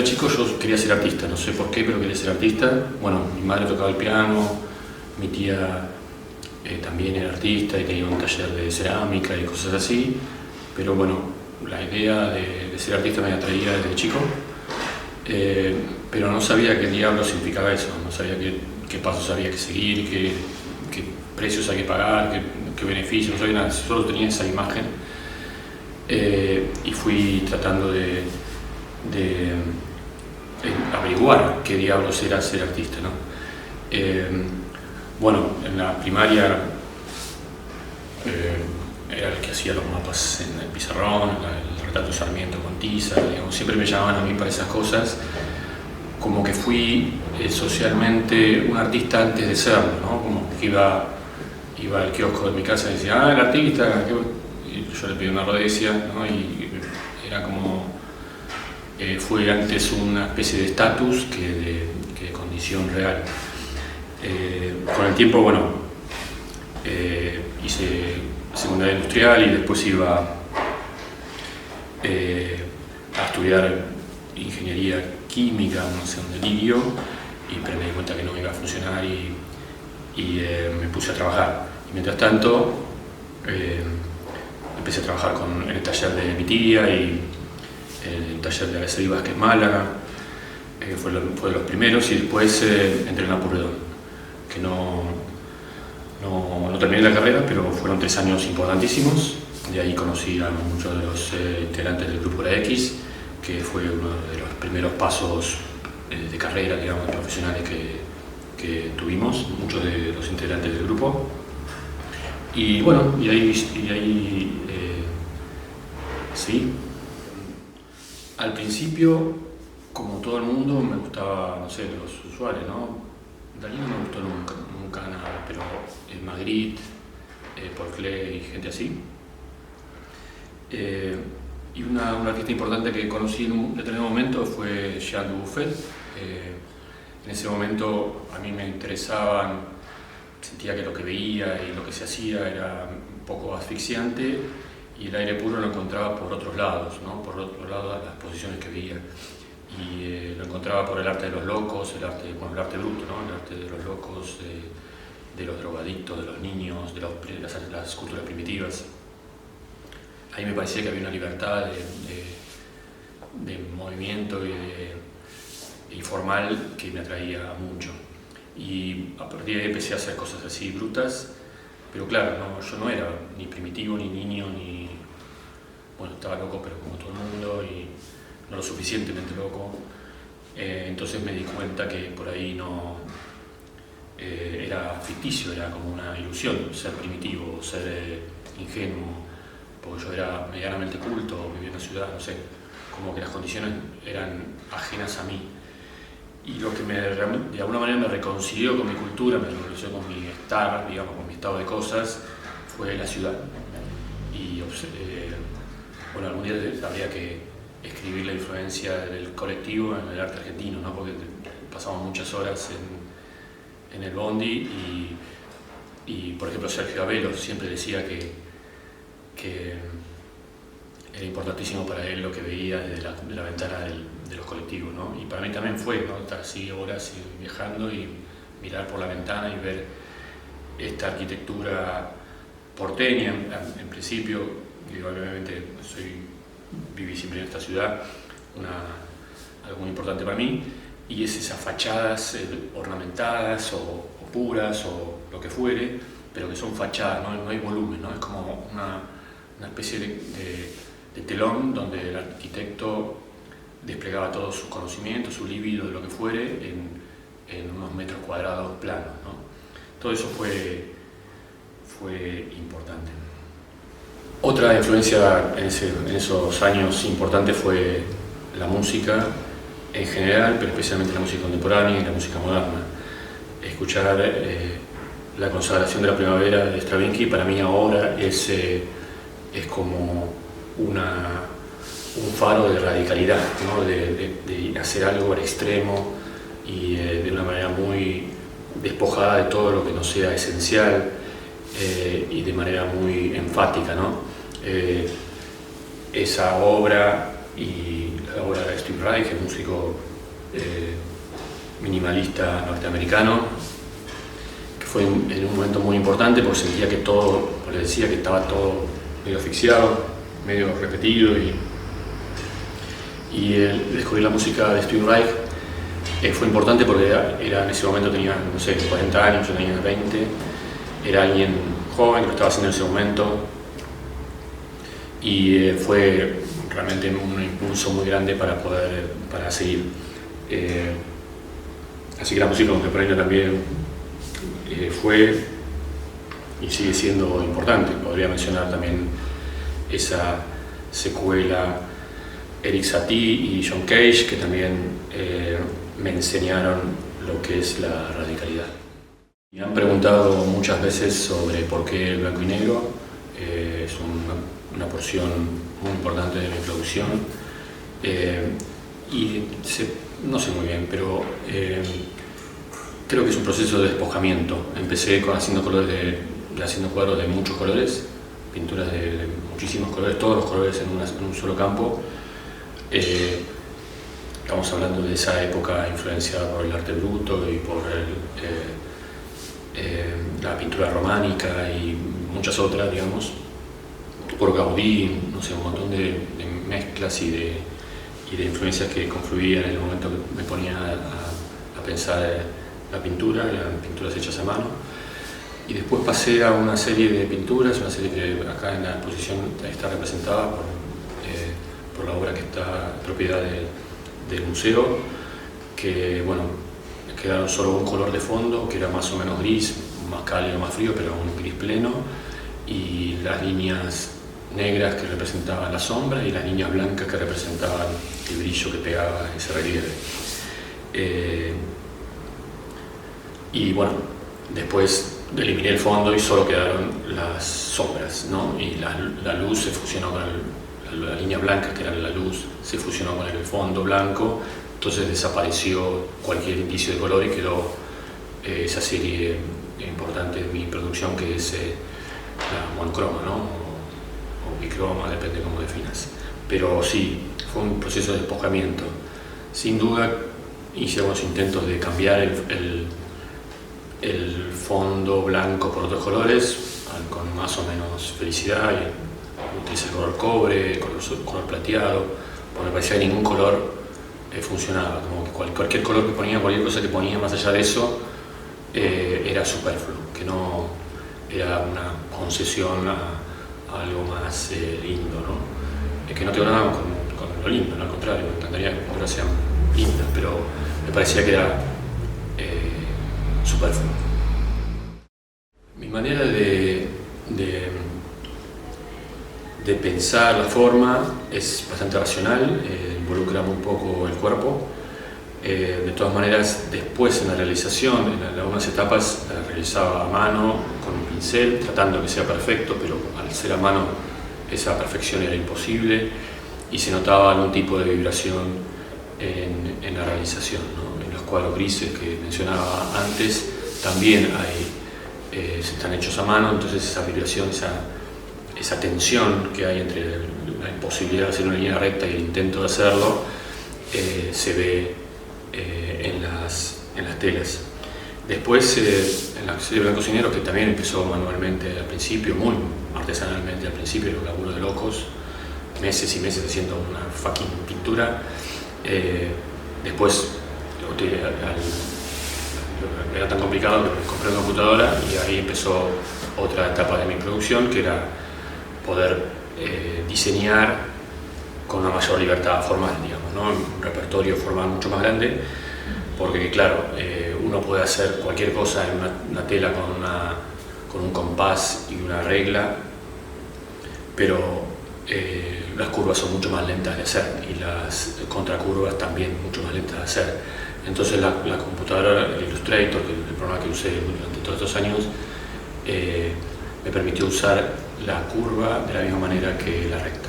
chico yo quería ser artista, no sé por qué, pero quería ser artista. Bueno, mi madre tocaba el piano, mi tía también era artista y tenía un taller de cerámica y cosas así, pero bueno, la idea de ser artista me atraía desde chico, pero no sabía qué diablo significaba eso, no sabía qué pasos había que seguir, qué precios hay que pagar, qué beneficios, no sabía nada, solo tenía esa imagen y fui tratando de averiguar qué diablos era ser artista, ¿no? Bueno, en la primaria era el que hacía los mapas en el pizarrón, el retrato de Sarmiento con tiza, digamos, siempre me llamaban a mí para esas cosas, como que fui socialmente un artista antes de serlo, ¿no? Como que iba al kiosco de mi casa y decía, el artista, y yo le pedí una rodesia, ¿no? Y era como, fue antes una especie de estatus que de condición real. Con el tiempo, bueno, hice secundaria industrial y después iba a estudiar ingeniería química, no sé, un delirio, pero me di cuenta que no iba a funcionar y me puse a trabajar. Y mientras tanto, empecé a trabajar en el taller de mi tía y el taller de Araceli Vázquez Málaga, fue de los primeros, y después entré en la Purredón, que no terminé la carrera, pero fueron 3 años importantísimos. De ahí conocí a muchos de los integrantes del grupo La X, que fue uno de los primeros pasos de carrera, digamos, profesionales que tuvimos, muchos de los integrantes del grupo. Y bueno, y ahí sí. Al principio, como todo el mundo, me gustaba, no sé, los usuarios, ¿no? Dalí no me gustó nunca nada, pero Magritte, Paul Klee y gente así. Y un artista importante que conocí en un determinado momento fue Jean Dubuffet. En ese momento a mí me interesaban, sentía que lo que veía y lo que se hacía era un poco asfixiante y el aire puro lo encontraba por otros lados, ¿no? Por otro lado de las posiciones que veía. Y lo encontraba por el arte de los locos, el arte bruto, ¿no? El arte de los locos, de los drogadictos, de los niños, de las culturas primitivas. Ahí me parecía que había una libertad de movimiento y formal que me atraía mucho. Y a partir de ahí empecé a hacer cosas así brutas, pero claro, yo no era ni primitivo, ni niño, ni... Bueno, estaba loco, pero como todo el mundo, y no lo suficientemente loco. Entonces me di cuenta que por ahí no... era ficticio, era como una ilusión ser primitivo, ser ingenuo, porque yo era medianamente culto, vivía en la ciudad, no sé, como que las condiciones eran ajenas a mí. Y lo que de alguna manera me reconcilió con mi cultura, me reconcilió con mi estar, digamos, con mi estado de cosas, fue la ciudad. Y bueno, algún día habría que escribir la influencia del colectivo en el arte argentino, ¿no? Porque pasamos muchas horas en el bondi y por ejemplo Sergio Abelo siempre decía que era importantísimo para él lo que veía desde la ventana de los colectivos, ¿no? Y para mí también fue, ¿no? Estar así horas viajando y mirar por la ventana y ver esta arquitectura porteña en principio. Y obviamente viví siempre en esta ciudad, algo muy importante para mí, y es esas fachadas ornamentadas o puras o lo que fuere, pero que son fachadas, no hay volumen, ¿no? Es como una especie de telón donde el arquitecto desplegaba todos sus conocimientos, su libido, de lo que fuere, en unos metros cuadrados planos, ¿no? Todo eso fue importante. Otra influencia en esos años importante fue la música en general, pero especialmente la música contemporánea y la música moderna. Escuchar la consagración de la primavera de Stravinsky para mí ahora es como un faro de radicalidad, ¿no? de hacer algo al extremo y de una manera muy despojada de todo lo que no sea esencial y de manera muy enfática, ¿no? Esa obra y la obra de Steve Reich, el músico minimalista norteamericano, que fue en un momento muy importante porque sentía que todo, como les decía, que estaba todo medio asfixiado, medio repetido, y el descubrir la música de Steve Reich fue importante porque era en ese momento tenía, no sé, 40 años, yo tenía 20, era alguien joven que lo estaba haciendo en ese momento, y fue realmente un impulso muy grande para seguir. Así que la música contemporánea también fue y sigue siendo importante. Podría mencionar también esa secuela, Eric Satie y John Cage, que también me enseñaron lo que es la radicalidad. Me han preguntado muchas veces sobre por qué el blanco y negro. Es una porción muy importante de mi producción. No sé muy bien, pero creo que es un proceso de despojamiento. Empecé haciendo cuadros de muchos colores, pinturas de muchísimos colores, todos los colores en un solo campo. Estamos hablando de esa época influenciada por el arte bruto y por la pintura románica y muchas otras, digamos, por Gaudí, no sé, un montón de mezclas y de influencias que confluían en el momento que me ponía a pensar las pinturas hechas a mano. Y después pasé a una serie de pinturas, una serie que acá en la exposición está representada por la obra que está propiedad del museo, que bueno, quedaron solo un color de fondo, que era más o menos gris, más cálido, más frío, pero un gris pleno, y las líneas negras que representaban la sombra y las líneas blancas que representaban el brillo que pegaba ese relieve. Y bueno, después eliminé el fondo y solo quedaron las sombras, ¿no? Y la luz se fusionó con la línea blanca, que era la luz, se fusionó con el fondo blanco, entonces desapareció cualquier indicio de color y quedó esa serie importante de mi producción, que es la monocroma, ¿no? O bicroma, depende cómo definas. Pero sí, fue un proceso de despojamiento. Sin duda hice algunos intentos de cambiar el fondo blanco por otros colores, con más o menos felicidad, y utilicé el color cobre, color plateado, porque me parecía que ningún color funcionaba, como que cualquier color que ponía, cualquier cosa que ponía más allá de eso, era superfluo, que no era una concesión a algo más lindo, ¿no? Es que no tengo nada con lo lindo, ¿no? Al contrario, me encantaría que las pinturas sean lindas, pero me parecía que era superfluo. Mi manera de pensar la forma es bastante racional, involucra muy poco el cuerpo. De todas maneras, después en la realización, en algunas etapas la realizaba a mano, con un pincel, tratando que sea perfecto, pero al ser a mano esa perfección era imposible y se notaba algún tipo de vibración en la realización, ¿no? En los cuadros grises que mencionaba antes también están hechos a mano, entonces esa vibración, esa tensión que hay entre la imposibilidad de hacer una línea recta y el intento de hacerlo, se ve en las telas. Después en la serie Blanco y Negro, que también empezó manualmente al principio, muy artesanalmente al principio, era un laburo de locos, meses y meses haciendo una fucking pintura. Después era tan complicado que compré una computadora y ahí empezó otra etapa de mi producción, que era poder diseñar con una mayor libertad formal, digamos, ¿no? Un repertorio formal mucho más grande, porque claro, uno puede hacer cualquier cosa en una tela con un compás y una regla, pero las curvas son mucho más lentas de hacer y las contracurvas también mucho más lentas de hacer. Entonces la computadora, el Illustrator, el programa que usé durante todos estos años, me permitió usar la curva de la misma manera que la recta.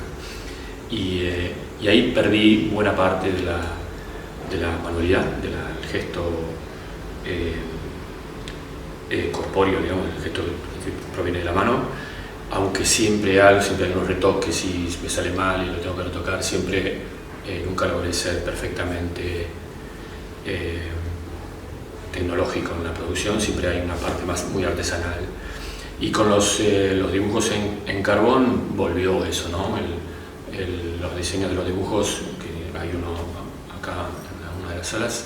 Y ahí perdí buena parte de la manualidad, del gesto corpóreo, digamos, el gesto que proviene de la mano, aunque siempre hay unos retoques, si me sale mal y lo tengo que retocar, siempre nunca logré ser perfectamente tecnológico en la producción, siempre hay una parte muy artesanal. Y con los dibujos en carbón volvió eso, ¿no? Los diseños de los dibujos, que hay uno acá en una de las salas,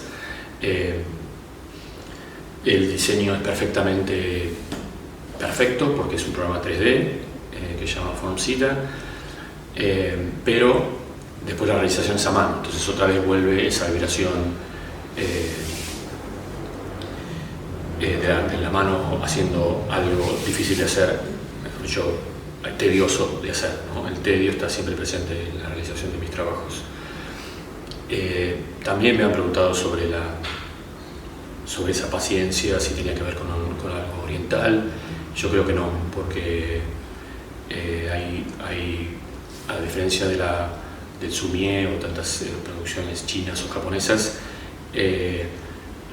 el diseño es perfecto porque es un programa 3D que se llama Formsita, pero después la realización es a mano, entonces otra vez vuelve esa vibración en la mano, haciendo algo difícil de hacer, mejor dicho, tedioso de hacer, ¿no? El tedio está siempre presente en la realización de mis trabajos. También me han preguntado sobre esa paciencia, si tenía que ver con algo oriental. Yo creo que no, porque a la diferencia del sumie o tantas producciones chinas o japonesas,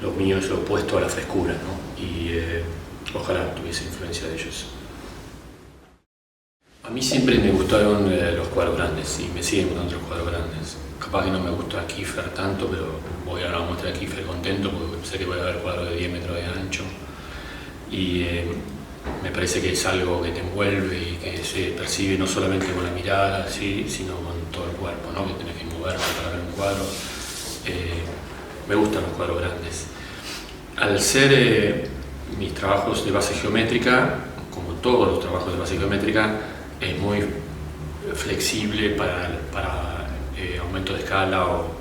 lo mío es lo opuesto a la frescura, ¿no? Y ojalá tuviese influencia de ellos. A mí siempre me gustaron los cuadros grandes y me siguen gustando los cuadros grandes. Capaz que no me gusta Kiefer tanto, pero voy a la muestra de Kiefer contento porque sé que voy a ver cuadros de 10 metros de ancho. Y me parece que es algo que te envuelve y que se percibe no solamente con la mirada, ¿sí?, sino con todo el cuerpo, ¿no? Que tenés que moverte para ver un cuadro. Me gustan los cuadros grandes. Al ser mis trabajos de base geométrica, como todos los trabajos de base geométrica, es muy flexible para aumento de escala o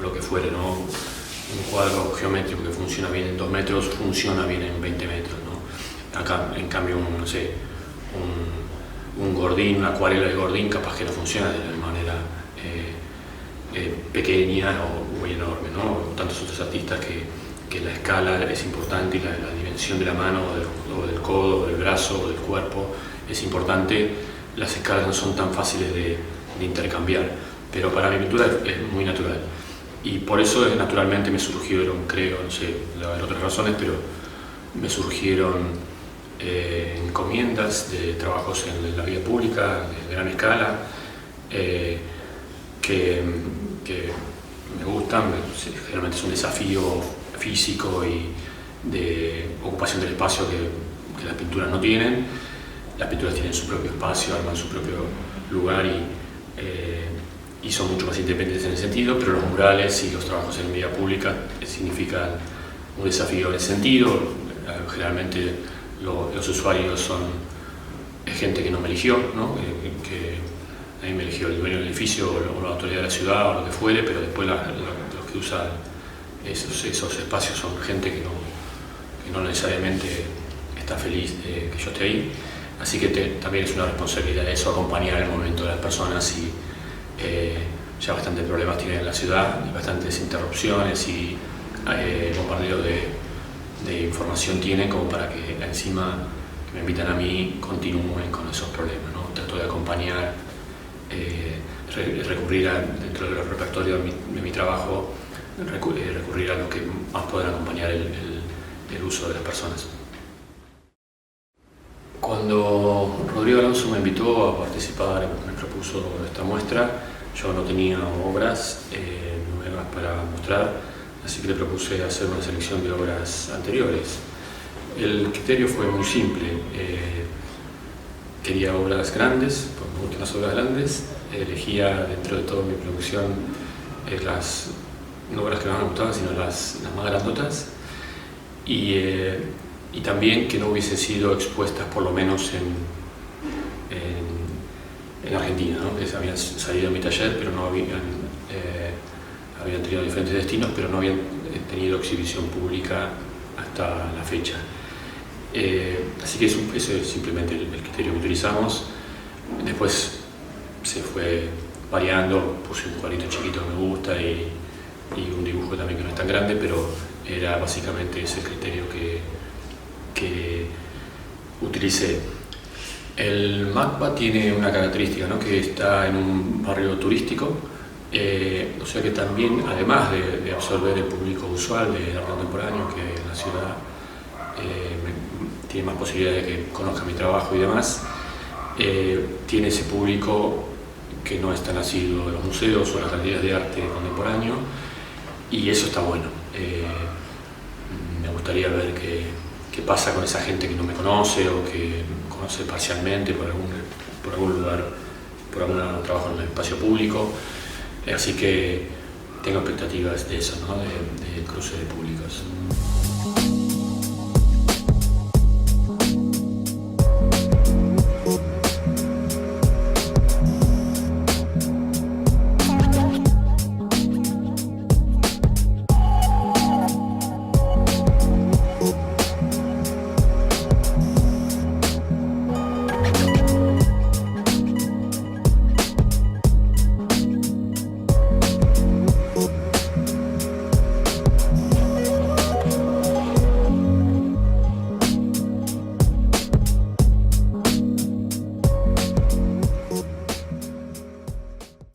lo que fuere, ¿no? Un cuadro geométrico que funciona bien en 2 metros, funciona bien en 20 metros, ¿no? Acá, en cambio, un Gordín, una acuarela de Gordín, capaz que no funciona de la manera pequeña o muy enorme, ¿no? Tantos otros artistas que la escala es importante y la dimensión de la mano o del codo, o del brazo o del cuerpo es importante. Las escalas no son tan fáciles de intercambiar, pero para mi pintura es muy natural. Y por eso naturalmente me surgieron, creo, no sé, debe haber otras razones, pero me surgieron encomiendas de trabajos en la vía pública de gran escala, que me gustan. Generalmente es un desafío físico y de ocupación del espacio que las pinturas no tienen. Las pinturas tienen su propio espacio, arman su propio lugar y son mucho más independientes en ese sentido, pero los murales y los trabajos en vía pública significan un desafío en ese sentido. Generalmente los usuarios son gente que no me eligió, ¿no? Que a mí me eligió el dueño del edificio o la autoridad de la ciudad o lo que fuere, pero después los que usan esos espacios son gente que no necesariamente está feliz de que yo esté ahí. Así que también es una responsabilidad eso, acompañar el momento de las personas y ya bastantes problemas tienen en la ciudad y bastantes interrupciones y bombardeo de información tienen como para que encima que me invitan a mí continúen con esos problemas, ¿no? Trato de acompañar, recurrir dentro de los repertorios de mi trabajo, recurrir a lo que más pueda acompañar el uso de las personas. Cuando Rodrigo Alonso me invitó a participar, me propuso esta muestra, yo no tenía obras nuevas para mostrar, así que le propuse hacer una selección de obras anteriores. El criterio fue muy simple. Quería obras grandes, porque me gustan las obras grandes. Elegía dentro de toda mi producción no obras que más me gustaban, sino las más grandotas. Y también que no hubiesen sido expuestas por lo menos en Argentina, ¿no? Que habían salido de mi taller, pero no habían tenido diferentes destinos, pero no habían tenido exhibición pública hasta la fecha. Así que ese es simplemente el criterio que utilizamos. Después se fue variando, puse un cuadrito chiquito que me gusta y un dibujo también que no es tan grande, pero era básicamente ese el criterio que utilicé. El MACBA tiene una característica, ¿no? Que está en un barrio turístico, o sea que también, además de absorber el público usual de arte contemporáneo, que en la ciudad tiene más posibilidad de que conozca mi trabajo y demás, tiene ese público que no es tan asiduo a los museos o a las galerías de arte contemporáneo, y eso está bueno. Me gustaría ver qué pasa con esa gente que no me conoce o que conoce parcialmente por algún lugar, por algún trabajo en el espacio público. Así que tengo expectativas de eso, ¿no? De cruce de públicos.